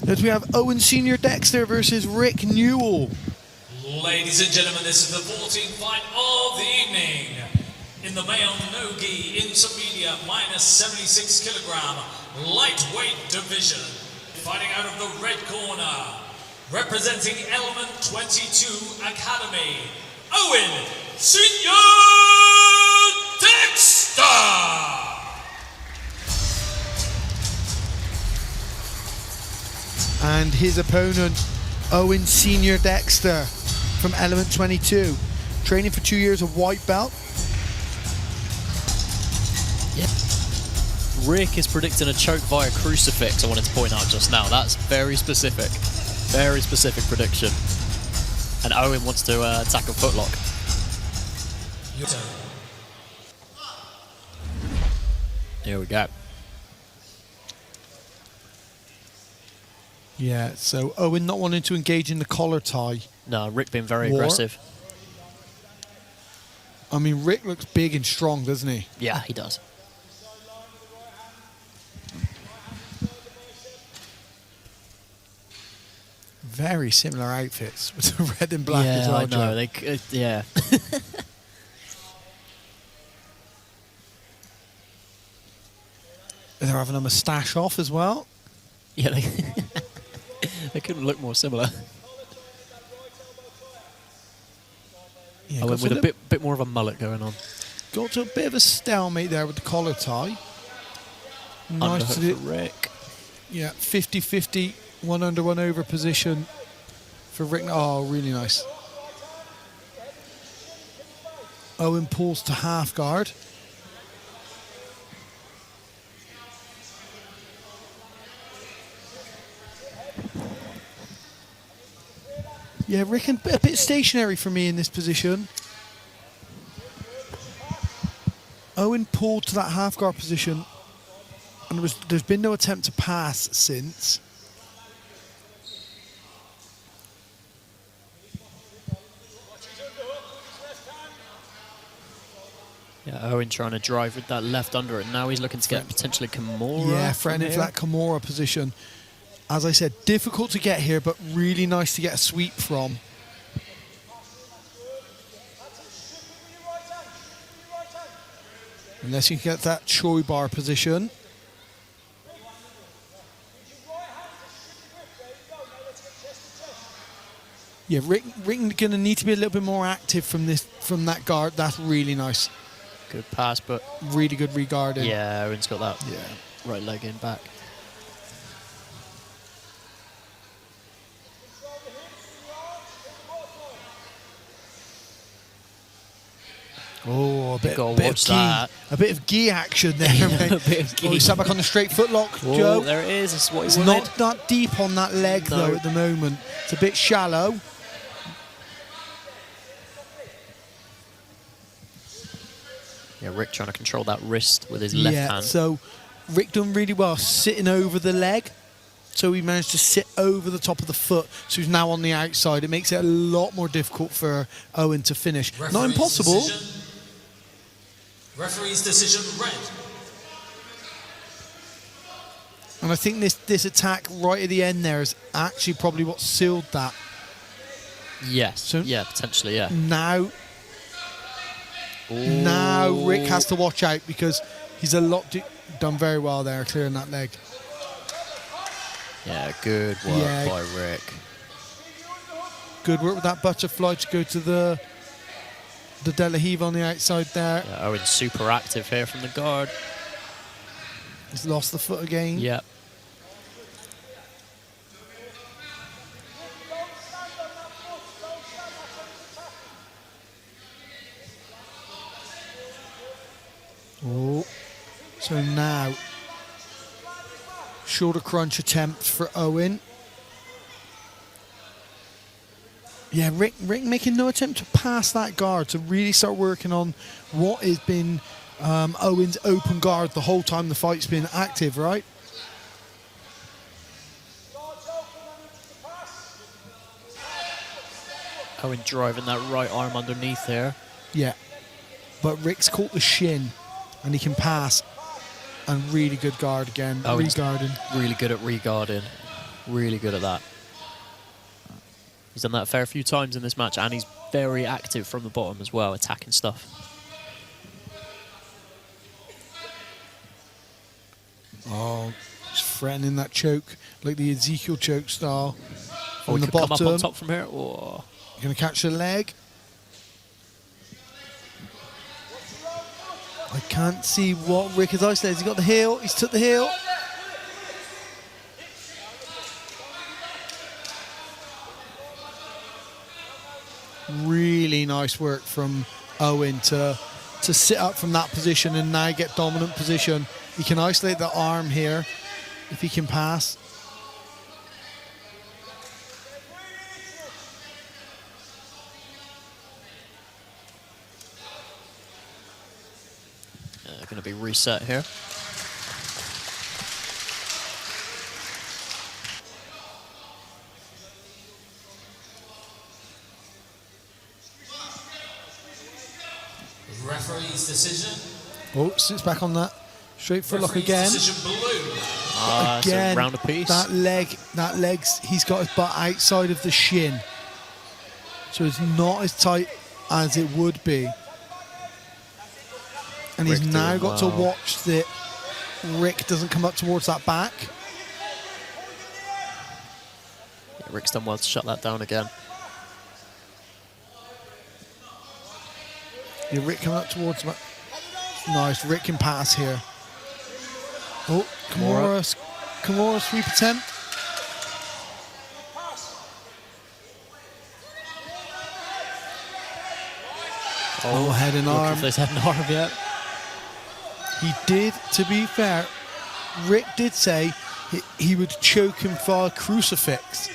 As we have Owen Senior Dexter versus Rick Newell. Ladies and gentlemen, this is the 14th fight of the evening. In the male no-gi intermediate minus 76 kilogram lightweight division. Fighting out of the red corner, representing Element 22 Academy, Owen Senior Dexter! And his opponent, Owen Senior Dexter from Element 22. Training for 2 years of white belt. Yeah. Rick is predicting a choke via crucifix, I wanted to point out just now. That's very specific prediction. And Owen wants to attack a footlock. Here we go. Yeah, so Owen not wanting to engage in the collar tie. No, Rick being very aggressive. I mean, Rick looks big and strong, doesn't he? Yeah, he does. Very similar outfits with the red and black as well. I know. Yeah. They're having a moustache off as well. Yeah, they couldn't look more similar. Yeah, I went with a bit more of a mullet going on. Got to a bit of a stalemate there with the collar tie. Nice to do. Rick. Yeah, 50-50, 1 under, 1 over position for Rick. Oh, really nice. Owen pulls to half guard. Yeah, Rick a bit stationary for me in this position. Owen pulled to that half guard position, and there's been no attempt to pass since. Yeah, Owen trying to drive with that left under it. Now he's looking to get potentially Kimura. Yeah, threatening for that Kimura position. As I said, difficult to get here, but really nice to get a sweep from. Unless you can get that Choi bar position. Yeah, Rick gonna need to be a little bit more active from that guard. That's really nice. Good pass, but really good regarding. Yeah, Owen's got that right leg in back. Oh, a bit of gi action there, mate. A bit of gi. Oh, he sat back on the straight footlock, Oh, Joe. there it is. That's what he It's wanted. not deep on that leg, though, at the moment. It's a bit shallow. Yeah, Rick trying to control that wrist with his left hand. Yeah, so Rick done really well sitting over the leg. So he managed to sit over the top of the foot. So he's now on the outside. It makes it a lot more difficult for Owen to finish. Referee's Not impossible. Referee's decision, red. And I think this attack right at the end there is actually probably what sealed that. Yes. So yeah, potentially, yeah. Now Rick has to watch out because he's done very well there, clearing that leg. Yeah, good work by Rick. Good work with that butterfly to go to the De La Riva on the outside there. Yeah, Owen's super active here from the guard. He's lost the foot again. Yeah. Oh, so now shoulder crunch attempt for Owen. Yeah, Rick making no attempt to pass that guard, to really start working on what has been Owen's open guard the whole time the fight's been active, right? Owen driving that right arm underneath there. Yeah, but Rick's caught the shin and he can pass. And really good guard again, Owen's regarding. Really good at regarding. Really good at that. He's done that a fair few times in this match, and he's very active from the bottom as well, attacking stuff. Oh, just threatening that choke, like the Ezekiel choke style. Oh, From he the could come bottom. up on top from here. Oh. Going to catch the leg. I can't see what Rick has isolated. He's got the heel. He's took the heel. Really nice work from Owen to sit up from that position and now get dominant position. He can isolate the arm here if he can pass. Going to be reset here. Referee's decision. Oh, sits back on that. Straight footlock Referee's again. Decision blue. So round a piece. That leg's, he's got his butt outside of the shin. So it's not as tight as it would be. And he's Rick now doing got to well. watch that Rick doesn't come up towards that back. Yeah, Rick's done well to shut that down again. Yeah, Rick coming up towards that. Nice, Rick can pass here. Oh, Kimura sweep attempt. Oh, head and Looking arm. for his head and arm, yeah. He did, to be fair, Rick did say he would choke him for a crucifix.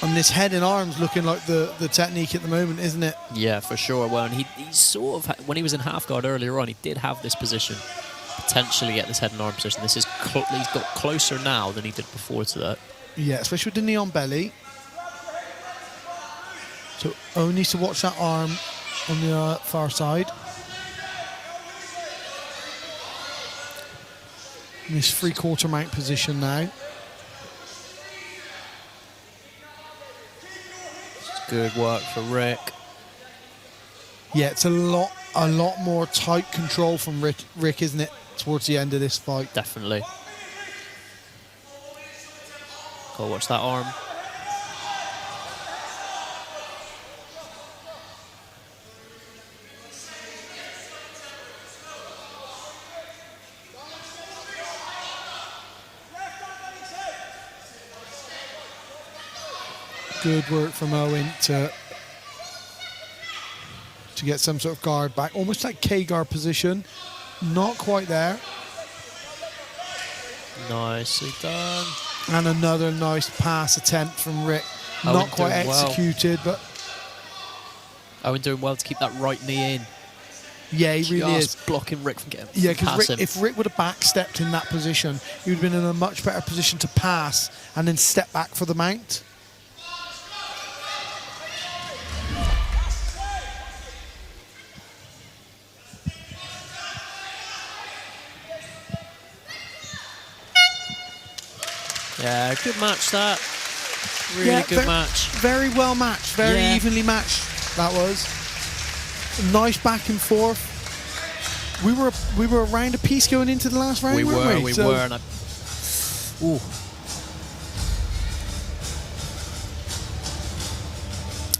And this head and arms looking like the technique at the moment, isn't it? Yeah, for sure. Well, and he sort of, when he was in half guard earlier on, he did have this position, potentially get this head and arm position. This is he's got closer now than he did before to that. Yeah, especially with the knee on belly. So Owen needs to watch that arm on the far side. In this 3/4 mount position now. Good work for Rick. Yeah, it's a lot more tight control from Rick, isn't it, towards the end of this fight? Definitely. Go watch that arm. Good work from Owen to get some sort of guard back. Almost like K-guard position. Not quite there. Nicely done. And another nice pass attempt from Rick. Owen Not quite doing well. executed, but Owen doing well to keep that right knee in. yeah, he really is. Just blocking Rick from getting Yeah, because passing. if Rick would have backstepped in that position, he would have been in a much better position to pass and then step back for the mount. Yeah, good match that. Really good match. Very well matched, very Yeah. evenly matched. That was nice back and forth. We were around a piece going into the last round. We weren't were, So- and ooh.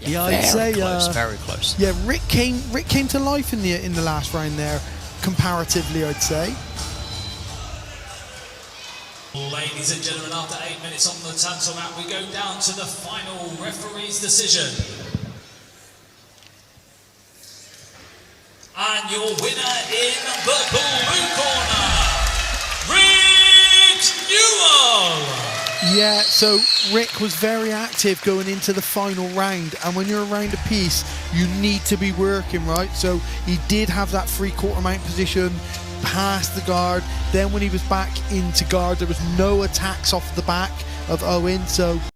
Yeah, I'd very say close, very close. yeah. Rick came to life in the last round there, comparatively, I'd say. Ladies and gentlemen, after 8 minutes on the TANTO map, we go down to the final referee's decision. And your winner in the blue corner, Rick Newell. Yeah, so Rick was very active going into the final round, and when you're around a piece, you need to be working, right? So he did have that 3/4 mount position, past the guard. Then when he was back into guard, there was no attacks off the back of Owen, so